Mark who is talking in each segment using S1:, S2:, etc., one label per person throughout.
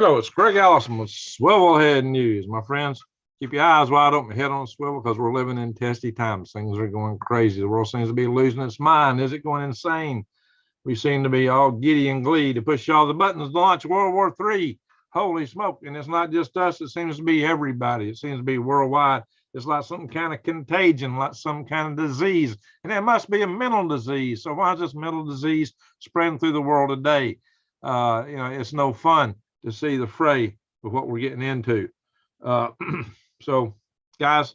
S1: Hello, it's Greg Allison with Swivelhead News. My friends, keep your eyes wide open, head on swivel, because we're living in testy times. Things are going crazy. The world seems to be losing its mind. Is it going insane? We seem to be all giddy and glee to push all the buttons to launch World War III. Holy smoke. And it's not just us. It seems to be everybody. It seems to be worldwide. It's like some kind of contagion, like some kind of disease. And it must be a mental disease. So why is this mental disease spreading through the world today? It's no fun to see the fray of what we're getting into. Uh, so, guys,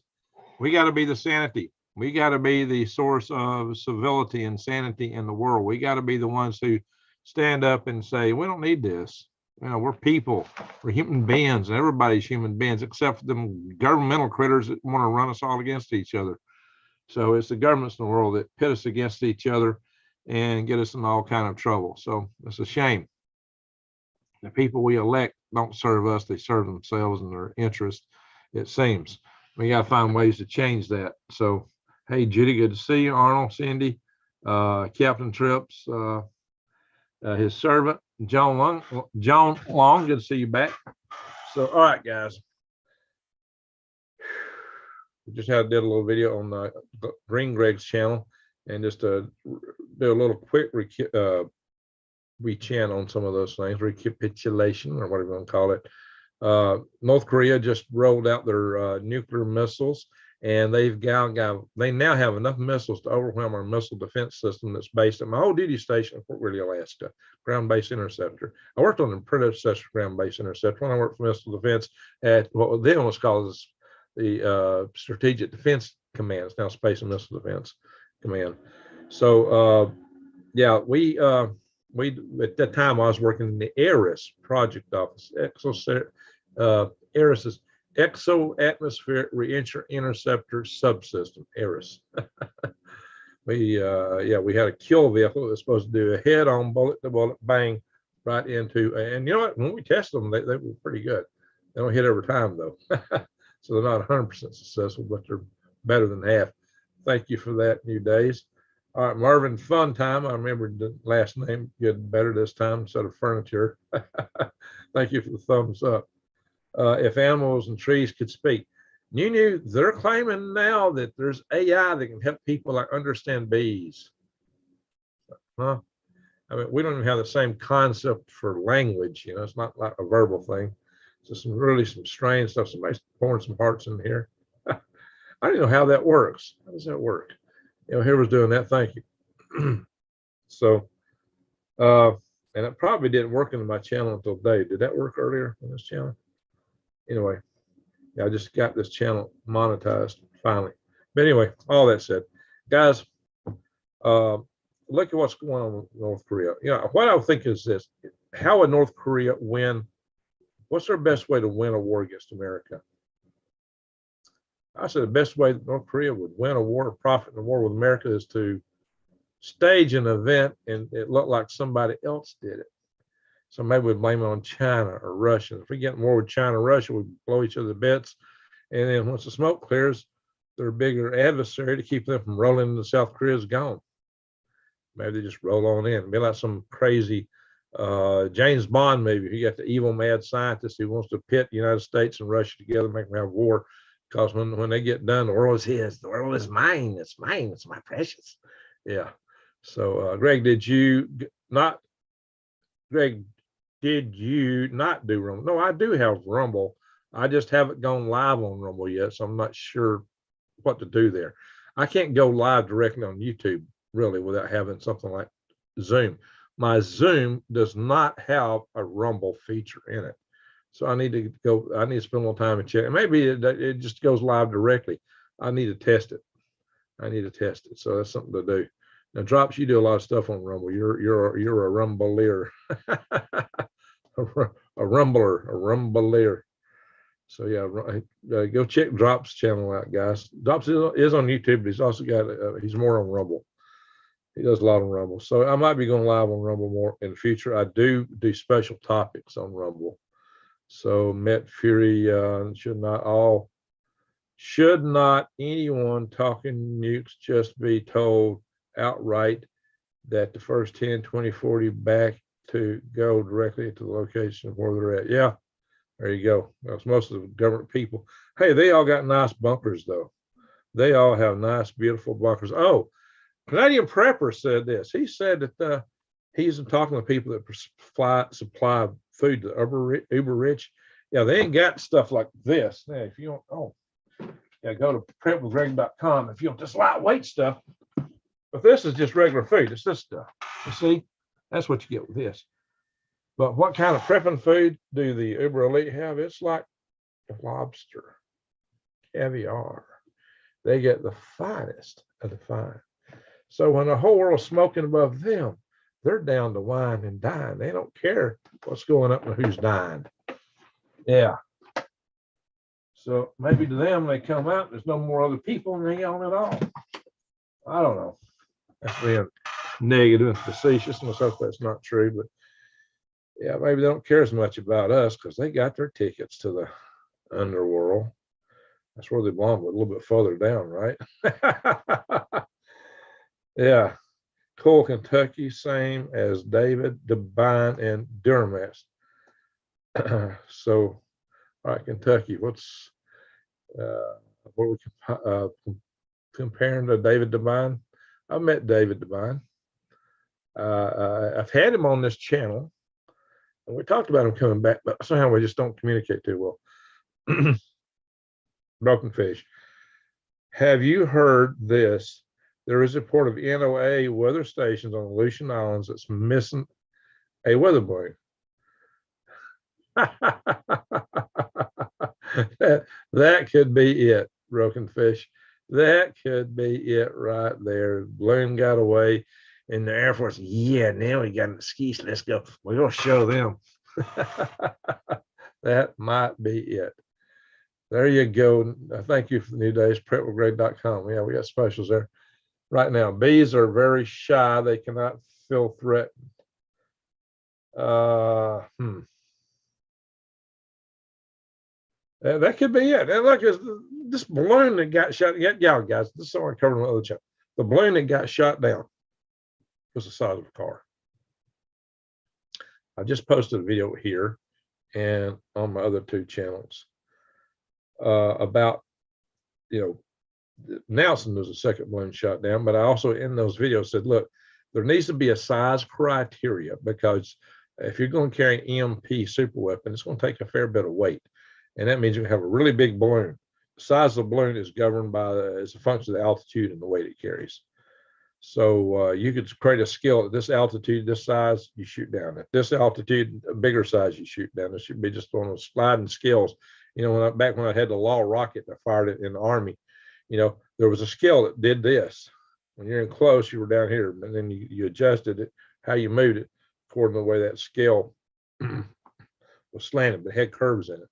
S1: we got to be the sanity. We got to be the source of civility and sanity in the world. We got to be the ones who stand up and say, we don't need this. We're people. We're human beings, and everybody's human beings, except for them governmental critters that want to run us all against each other. So it's the governments in the world that pit us against each other and get us in all kind of trouble. So it's a shame. The people we elect don't serve us, they serve themselves and their interests, it seems. We got to find ways to change that. So, hey, Judy, good to see you. Arnold, Cindy, Captain Trips, his servant, John Long, good to see you back. So, all right, guys. We just did a little video on the Green Greg's channel, and just to do a little quick recant on some of those things, recapitulation or whatever you want to call it. North Korea just rolled out their nuclear missiles, and they now have enough missiles to overwhelm our missile defense system that's based at my old duty station in Fort Greely, Alaska, ground-based interceptor. I worked on the predecessor ground-based interceptor when I worked for missile defense at what then was called the Strategic Defense Command. It's now Space and Missile Defense Command. So we at that time I was working in the ARIS project office. ARIS is Exo Atmospheric Reentry Interceptor Subsystem, ARIS. We had a kill vehicle that was supposed to do a head-on bullet-to-bullet bang right into, and you know what? When we tested them, they were pretty good. They don't hit every time though, so they're not 100% successful, but they're better than half. Thank you for that, New Days. All right, Marvin, fun time. I remember the last name getting better this time instead of furniture. Thank you for the thumbs up. If animals and trees could speak. You knew they're claiming now that there's AI that can help people like understand bees. Huh? I mean, we don't even have the same concept for language. It's not like a verbal thing. It's just some strange stuff. Somebody's pouring some hearts in here. I don't know how that works. How does that work? Whoever's doing that, thank you. So, and it probably didn't work in my channel until today. Did that work earlier on this channel? Anyway, I just got this channel monetized finally. But anyway, all that said, guys, look at what's going on with North Korea. What I think is this: how would North Korea win? What's their best way to win a war against America? I said the best way that North Korea would win a war or profit in a war with America is to stage an event and it looked like somebody else did it. So maybe we blame it on China or Russia. If we get in war with China or Russia, we blow each other to bits. And then once the smoke clears, their bigger adversary to keep them from rolling into South Korea is gone. Maybe they just roll on in. It'd be like some crazy James Bond movie. You got the evil mad scientist who wants to pit the United States and Russia together, make them have war. Because when they get done, the world is his. The world is mine. It's mine. It's my precious. Yeah. So, Greg, did you not do Rumble? No, I do have Rumble. I just haven't gone live on Rumble yet, so I'm not sure what to do there. I can't go live directly on YouTube, really, without having something like Zoom. My Zoom does not have a Rumble feature in it. So I need to spend a little time and check. And maybe it just goes live directly. I need to test it. So that's something to do. Now, Drops, you do a lot of stuff on Rumble. You're a rumbler. a rumbler. So yeah, go check Drops' channel out, guys. Drops is on YouTube, but he's also got he's more on Rumble. He does a lot on Rumble. So I might be going live on Rumble more in the future. I do special topics on Rumble. So Met Fury should not anyone talking nukes just be told outright that the first 10, 20, 40 back to go directly to the location where they're at. Yeah, there you go. That's most of the government people. Hey, they all got nice bunkers, though. They all have nice, beautiful bunkers. Oh, Canadian Prepper said this. He said that he's talking to people that supply food to uber rich. Yeah, they ain't got stuff like this. Now, if you don't, yeah, go to prepwithgreg.com if you want this lightweight stuff. But this is just regular food. It's this stuff. You see, that's what you get with this. But what kind of prepping food do the uber elite have? It's like lobster, caviar. They get the finest of the fine. So when the whole world's smoking above them, they're down to wine and dine. They don't care what's going up and who's dying. Yeah. So maybe to them, they come out, there's no more other people and they own it all. I don't know. That's being negative and facetious, and I hope that's not true. But yeah, maybe they don't care as much about us because they got their tickets to the underworld. That's where they belong, but a little bit further down, right? Yeah. Coal, Kentucky, same as David, Devine, and Durham. So, all right, Kentucky, what are we comparing to David Devine? I met David Devine. I've had him on this channel, and we talked about him coming back, but somehow we just don't communicate too well. Broken fish. Have you heard this? There is a report of NOAA weather stations on the Aleutian Islands that's missing a weather balloon. that could be it, Broken Fish. That could be it right there. Balloon got away, and the Air Force, yeah, now we got an excuse. Let's go. We're going to show them. That might be it. There you go. Thank you for the new days, prepwithgreg.com. Yeah, we got specials there. Right now, bees are very shy. They cannot feel threatened. That could be it. And look, this balloon that got shot. Yeah, guys, this is already covered on the other channel. The balloon that got shot down was the size of a car. I just posted a video here and on my other two channels about, Nelson was the second balloon shot down, but I also in those videos said, look, there needs to be a size criteria because if you're going to carry an EMP super weapon, it's going to take a fair bit of weight. And that means you have a really big balloon. The size of the balloon is governed by as a function of the altitude and the weight it carries. So you could create a skill at this altitude, this size, you shoot down. At this altitude, a bigger size, you shoot down. It should be just one of those sliding skills. Back when I had the law rocket, I fired it in the Army. There was a skill that did this. When you're in close, you were down here, and then you adjusted it, how you moved it, according to the way that scale was slanted, but had curves in it.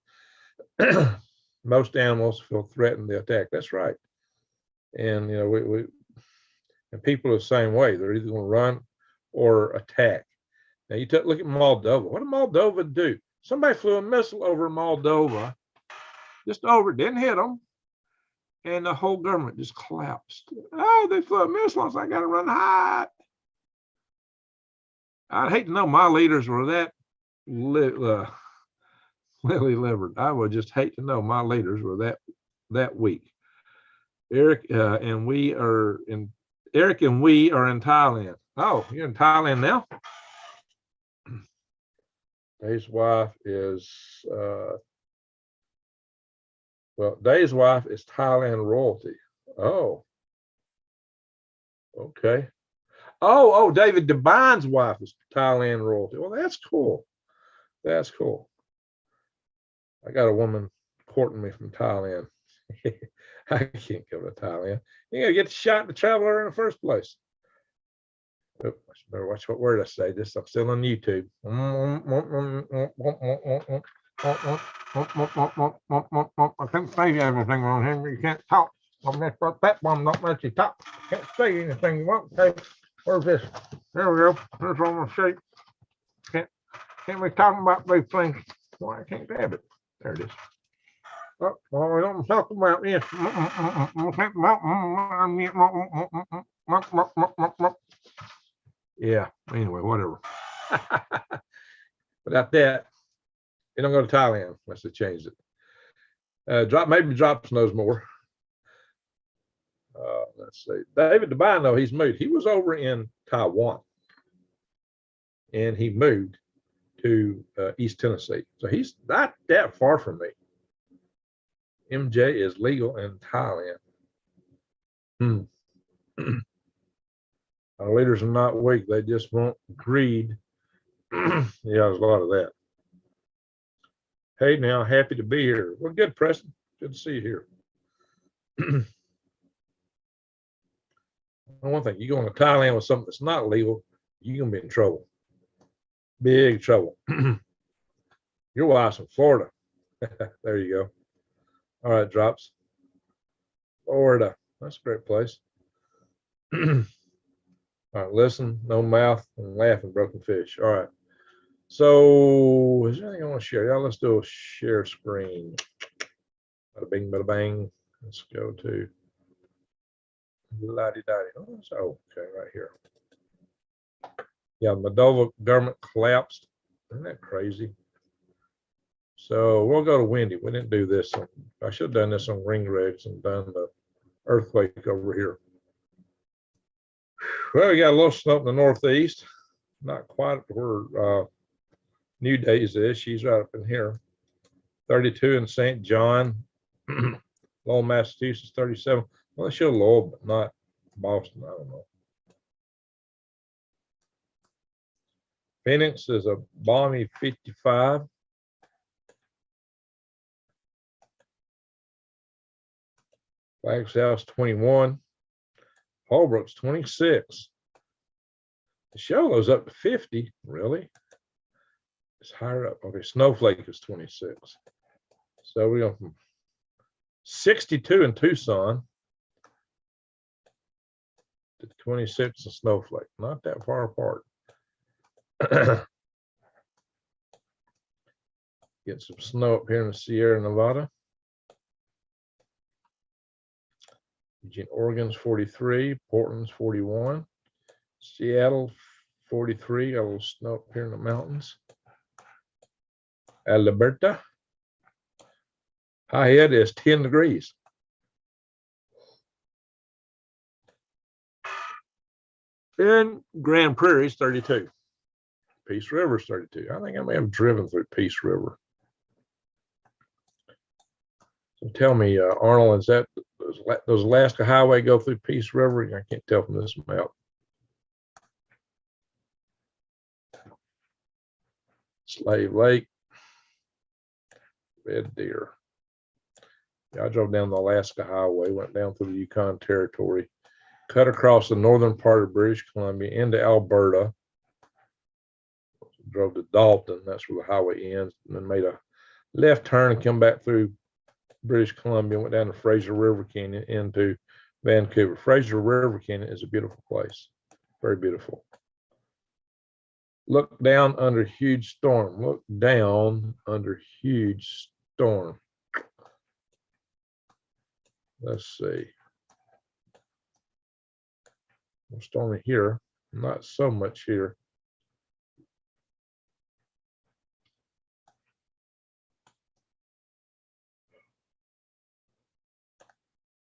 S1: Most animals feel threatened, they attack. That's right. And and people are the same way. They're either going to run or attack. Now you look at Moldova. What did Moldova do? Somebody flew a missile over Moldova, just over, didn't hit them, and the whole government just collapsed. Oh, they flew a missile. I got to run hot. I'd hate to know my leaders were that lily-livered. I would just hate to know my leaders were that weak. Eric and we are in Thailand. Oh, you're in Thailand now? Dave's wife is Dave's wife is Thailand royalty. Oh, okay. Oh, David Devine's wife is Thailand royalty. Well, that's cool. That's cool. I got a woman courting me from Thailand. I can't go to Thailand. You gotta get shot to travel there in the first place. Oh, I better watch what word I say. This I'm still on YouTube. I can't say everything on here. You can't talk. That one don't let you talk. Can't say anything you want. Okay, where's this? There we go. There's on my sheet. Can't be talking about these things. Why I can't grab it? There it is. Oh, well, we don't talk about this. Yeah, anyway, whatever. Without that, you don't go to Thailand unless they changed it. Maybe Drops knows more. Let's see. David Devine, though, he's moved. He was over in Taiwan, and he moved to East Tennessee. So he's not that far from me. MJ is legal in Thailand. Our leaders are not weak. They just want greed. Yeah, there's a lot of that. Hey, now, happy to be here. Well, good, Preston. Good to see you here. One thing, you go into Thailand with something that's not legal, you're going to be in trouble. Big trouble. Your wife's in Florida. There you go. All right, Drops. Florida. That's a great place. All right, listen, no mouth, and laughing, broken fish. All right. So, is there anything I want to share? Yeah, let's do a share screen. Bada bing, bada bang. Let's go to la-di-da-di. Oh, so, okay, right here. Yeah, Moldova government collapsed. Isn't that crazy? So we'll go to Wendy. We didn't do this. I should have done this on ring regs and done the earthquake over here. Well, we got a little snow in the northeast. Not quite where New Days is. She's right up in here. 32 in St. John. Lowell, Massachusetts, 37. Well, they show Lowell, but not Boston. I don't know. Phoenix is a balmy 55. Flagstaff's 21. Holbrook's 26. The Shellow's up to 50. Really? It's higher up. Okay, Snowflake is 26. So we go from 62 in Tucson to 26 in Snowflake. Not that far apart. Get some snow up here in the Sierra Nevada. Eugene, Oregon's 43, Portland's 41, Seattle 43, got a little snow up here in the mountains. Alberta, high head is 10 degrees. And Grand Prairie's 32. Peace River's 32. I think I may have driven through Peace River. So tell me, Arnold, is that does Alaska Highway go through Peace River? I can't tell from this map. Slave Lake, Red Deer. Yeah, I drove down the Alaska Highway, went down through the Yukon Territory, cut across the northern part of British Columbia into Alberta, drove to Dalton, that's where the highway ends, and then made a left turn and come back through British Columbia, went down to Fraser River Canyon into Vancouver. Fraser River Canyon is a beautiful place, very beautiful. Look down under huge storm. Look down under huge storm. Let's see. Stormy here, not so much here.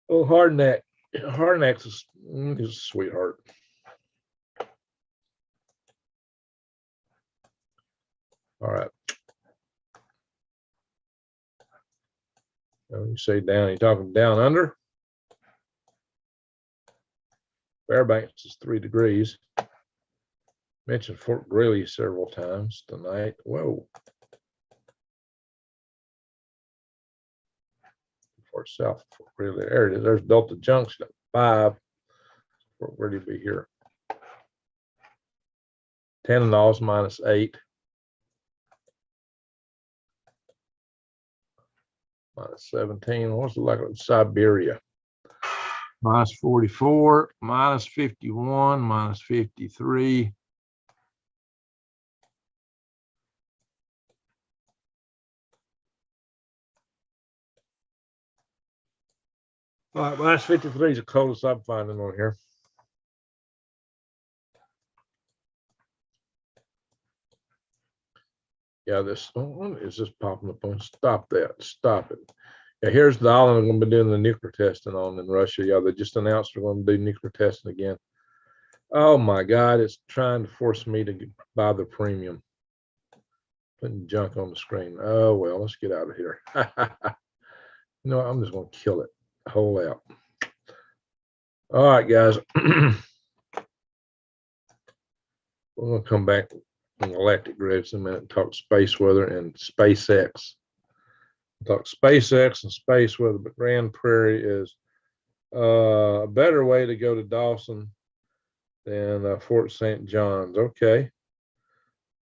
S1: Oh, Hardneck. Hardneck's is a sweetheart. All right. When you say down, you're talking down under? Fairbanks is 3 degrees. Mentioned Fort Greely several times tonight. Whoa. Fort South, Fort Greely. There it is. There's Delta Junction at 5. Fort Greely be here. Tananaw's -8. -17. What's it like in Siberia? -44, -51, -53. All right, -53 is the coldest I'm finding on here. Yeah, this one is just popping up on. Stop that. Stop it. Yeah, here's the island I'm going to be doing the nuclear testing on in Russia. Yeah, they just announced they're going to do nuclear testing again. Oh my God, it's trying to force me to buy the premium. Putting junk on the screen. Oh, well, let's get out of here. You know what? I'm just going to kill it. Whole out. All right, guys. We're going to come back on galactic grids in a minute and talk space weather and SpaceX. We'll talk SpaceX and space weather, but Grand Prairie is a better way to go to Dawson than Fort St. John's. Okay.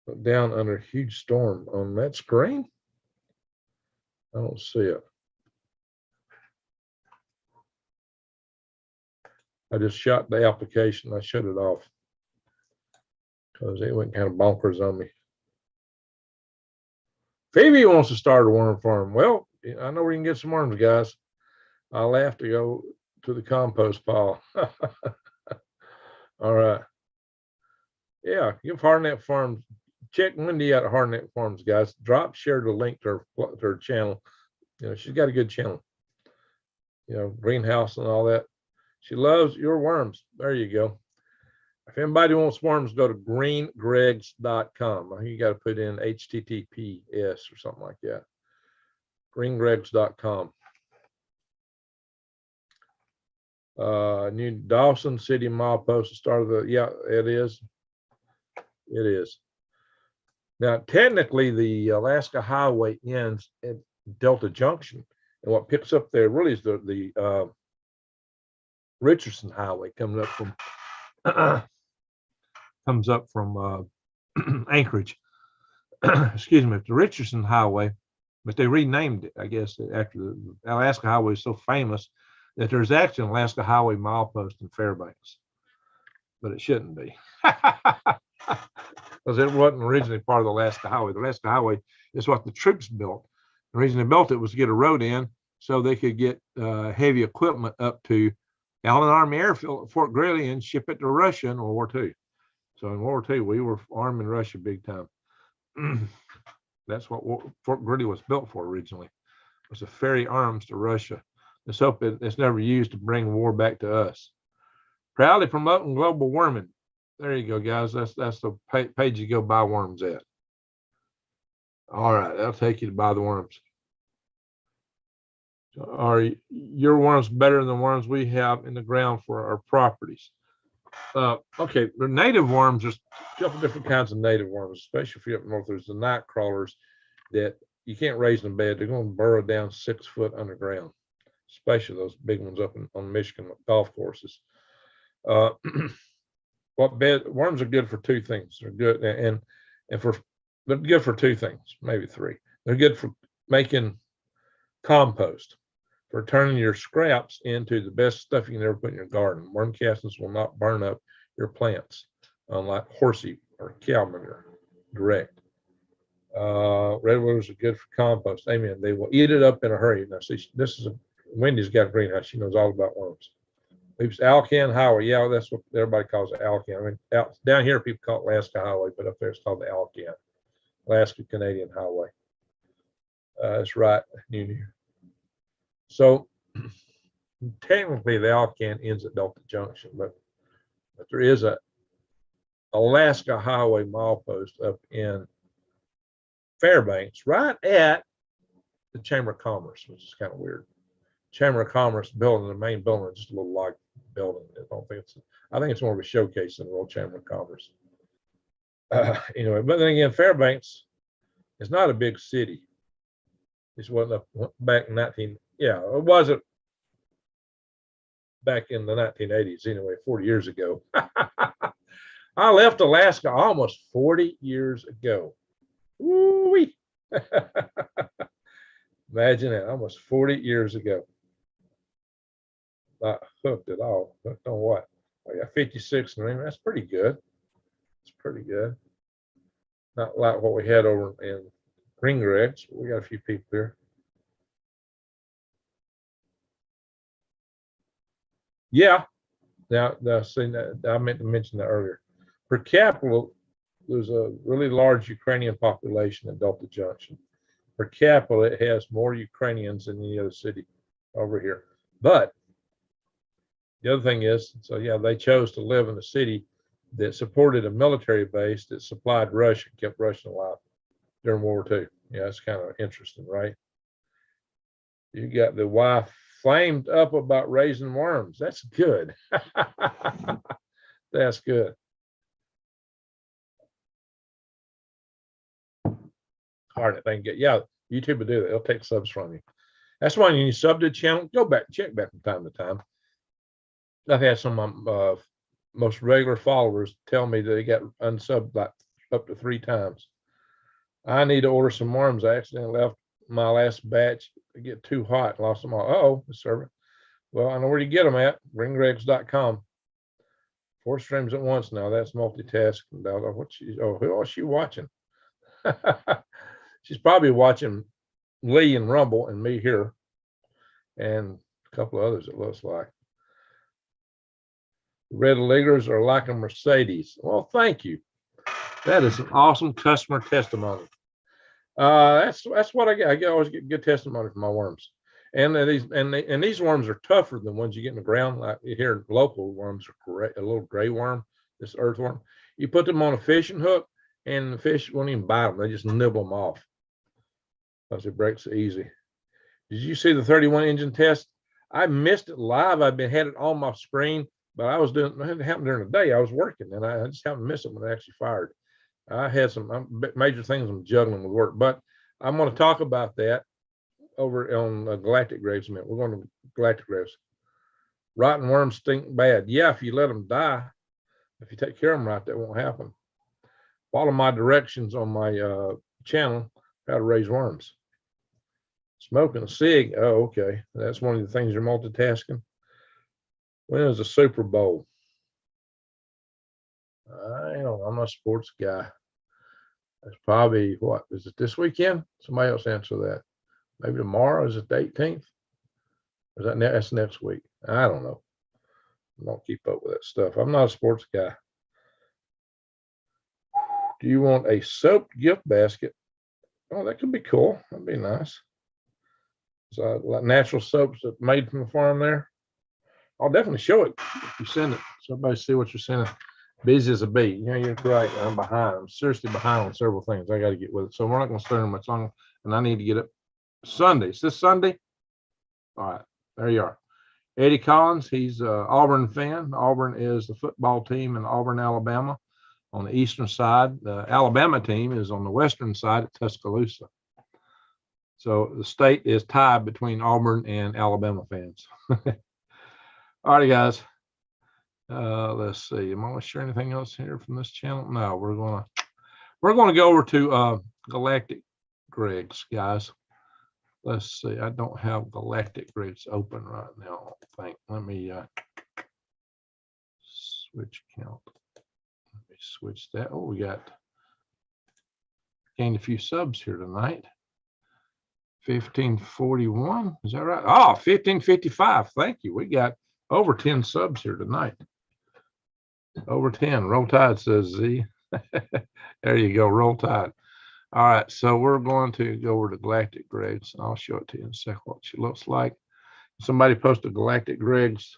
S1: Look down under huge storm on that screen. I don't see it. I just shot the application. I shut it off because it went kind of bonkers on me. Phoebe wants to start a worm farm. Well, I know where you can get some worms, guys. I'll have to go to the compost pile. All right. Yeah, give Hardnet Farms. Check Wendy out at Hardnet Farms, guys. Share the link to her channel. You know, she's got a good channel. You know, greenhouse and all that. She loves your worms. There you go. If anybody wants worms, go to greengregs.com. You got to put in HTTPS or something like that. Greengregs.com. New Dawson City milepost started the, yeah, it is. It is. Now, technically, the Alaska Highway ends at Delta Junction, and what picks up there really is the Richardson Highway coming up from Anchorage. Excuse me, the Richardson Highway, but they renamed it, I guess, after the Alaska Highway is so famous that there's actually an Alaska Highway milepost in Fairbanks, but it shouldn't be. Because it wasn't originally part of the Alaska Highway. The Alaska Highway is what the troops built. The reason they built it was to get a road in so they could get heavy equipment up to Allen Army Airfield at Fort Greely and ship it to Russia in World War II. So in World War II, we were arming Russia big time. That's what Fort Greely was built for originally. It was to ferry arms to Russia. Let's hope it's never used to bring war back to us. Proudly promoting global warming. There you go, guys. That's the page you go buy worms at. All right, that'll take you to buy the worms. Are your worms better than worms we have in the ground for our properties? Okay, the native worms, there's a couple different kinds of native worms, especially if you're up north. There's the night crawlers that you can't raise in bed. They're going to burrow down 6 foot underground, especially those big ones up on Michigan golf courses. Worms are good for two things. They're good they're good for two things, maybe three. They're good for making compost, for turning your scraps into the best stuff you can ever put in your garden. Worm castings will not burn up your plants, unlike horsey or cow manure direct. Redwoods are good for compost. Amen. They will eat it up in a hurry. Now, see, Wendy's got a greenhouse. She knows all about worms. It's Alcan Highway. Yeah, that's what everybody calls it, Alcan. I mean, down here, people call it Alaska Highway, but up there it's called the Alcan, Alaska Canadian Highway. That's right, New. So technically, the Alcan ends at Delta Junction, but there is a Alaska Highway milepost up in Fairbanks, right at the Chamber of Commerce, which is kind of weird. Chamber of Commerce building, the main building, just a little log building. I think it's more of a showcase than the World Chamber of Commerce. Anyway, but then again, Fairbanks is not a big city. This wasn't back in it wasn't back in the 1980s anyway, 40 years ago. I left Alaska almost 40 years ago. Woo-wee. Imagine that, almost 40 years ago. Not hooked at all. Hooked on what? I got 56 and that's pretty good. It's pretty good. Not like what we had over in Green Gregs. We got a few people here. Yeah. Now see, I meant to mention that earlier. Per capita, there's a really large Ukrainian population in Delta Junction. Per capita, it has more Ukrainians than any other city over here. But the other thing is, so yeah, they chose to live in a city that supported a military base that supplied Russia, kept Russia alive during World War II. Yeah, it's kind of interesting, right? You got the wife flamed up about raising worms. That's good. That's good. Hard thing to get. Yeah, YouTube will do that. It'll take subs from you. That's why when you sub to the channel, go back, check back from time to time. I've had some of my most regular followers tell me that they got unsubbed like up to 3 times. I need to order some worms. I accidentally left my last batch to get too hot, lost them all. Oh, the server. Well, I know where you get them at, ringgregs.com. 4 streams at once now. That's multitasking. Who is she watching? She's probably watching Lee and Rumble and me here, and a couple of others, it looks like. Red Leaguers are like a Mercedes. Well, thank you. That is an awesome customer testimony. That's what I get. I always get good testimony from my worms. And these worms are tougher than ones you get in the ground. Like here, local worms are great. A little gray worm, this earthworm. You put them on a fishing hook, and the fish won't even bite them. They just nibble them off because it breaks easy. Did you see the 31 engine test? I missed it live. Had it on my screen, but I was doing it happened during the day. I was working, and I just happened to miss it when it actually fired. I had some major things I'm juggling with work, but I'm going to talk about that over on Galactic Graves. We're going to Galactic Graves. Rotten worms stink bad. Yeah, if you let them die, if you take care of them right, that won't happen. Follow my directions on my channel, how to raise worms. Smoking a cig. Oh, okay. That's one of the things you're multitasking. When is the Super Bowl? I don't know. I'm not a sports guy. That's probably what? Is it this weekend? Somebody else answer that. Maybe tomorrow. Is it the 18th? Or is that's next week? I don't know. I don't keep up with that stuff. I'm not a sports guy. Do you want a soap gift basket? Oh, that could be cool. That'd be nice. So like natural soaps that made from the farm there. I'll definitely show it if you send it, so everybody see what you're sending. Busy as a bee. You know, you're right. I'm behind. I'm seriously behind on several things. I got to get with it. So we're not going to stay much longer, and I need to get up Sunday. Is this Sunday? All right, there you are. Eddie Collins, he's an Auburn fan. Auburn is the football team in Auburn, Alabama, on the eastern side. The Alabama team is on the western side at Tuscaloosa. So the state is tied between Auburn and Alabama fans. All right, guys. Let's see. Am I going to share anything else here from this channel? No, we're going to go over to Galactic Greg's, guys. Let's see. I don't have Galactic Greg's open right now, I don't think. Let me switch account. Let me switch that. Oh, we gained a few subs here tonight. 1541. Is that right? Oh, 1555. Thank you. We got over 10 subs here tonight. Over 10. Roll Tide, says Z. There you go. Roll Tide. All right. So we're going to go over to Galactic Greg's. I'll show it to you in a second what she looks like. Somebody posted Galactic Greg's.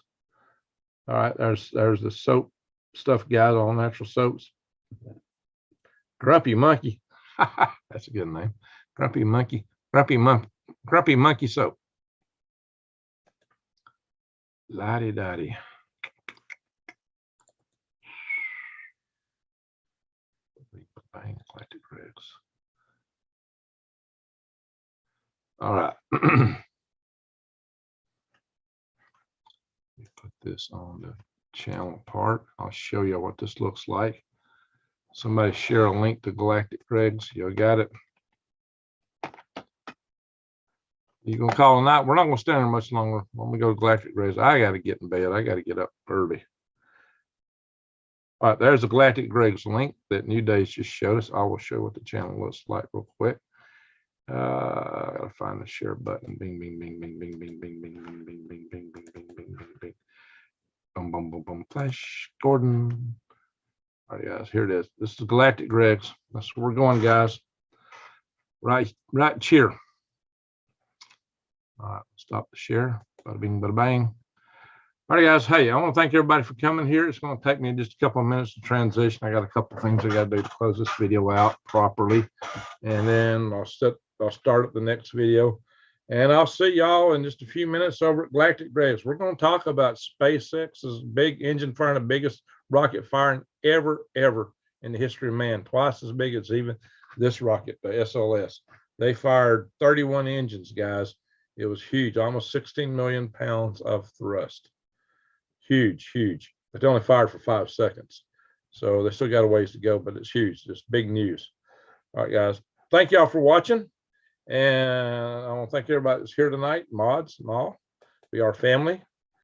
S1: All right. There's the soap stuff, guys, all natural soaps. Grumpy Monkey. That's a good name. Grumpy Monkey. Grumpy Monkey soap. La-di-da-di. Galactic Greg's. All right. Put this on the channel part. I'll show you what this looks like. Somebody share a link to Galactic Greg's. You got it. You gonna call it a night? We're not gonna stay there much longer. When we go to Galactic Greg's, I got to get in bed. I got to get up early. All right, there's the Galactic Greg's link that New Days just showed us. I will show what the channel looks like real quick. I gotta find the share button. Bing, bing, bing, bing, bing, bing, bing, bing, bing, bing, bing, bing, bing, bing, bing, bing, bing. Boom, boom, boom, boom. Flash Gordon. All right, guys, here it is. This is Galactic Greg's. That's where we're going, guys. Right here. All right, stop the share. Bada bing, bada bang. All right, guys. Hey, I want to thank everybody for coming here. It's going to take me just a couple of minutes to transition. I got a couple of things I got to do to close this video out properly, and then I'll start at the next video. And I'll see y'all in just a few minutes over at Galactic Greg's. We're going to talk about SpaceX's big engine firing, the biggest rocket firing ever in the history of man. Twice as big as even this rocket, the SLS. They fired 31 engines, guys. It was huge, almost 16 million pounds of thrust. Huge. But they only fired for 5 seconds. So they still got a ways to go, but it's huge. Just big news. All right, guys. Thank y'all for watching. And I want to thank everybody that's here tonight, mods and all. We are family.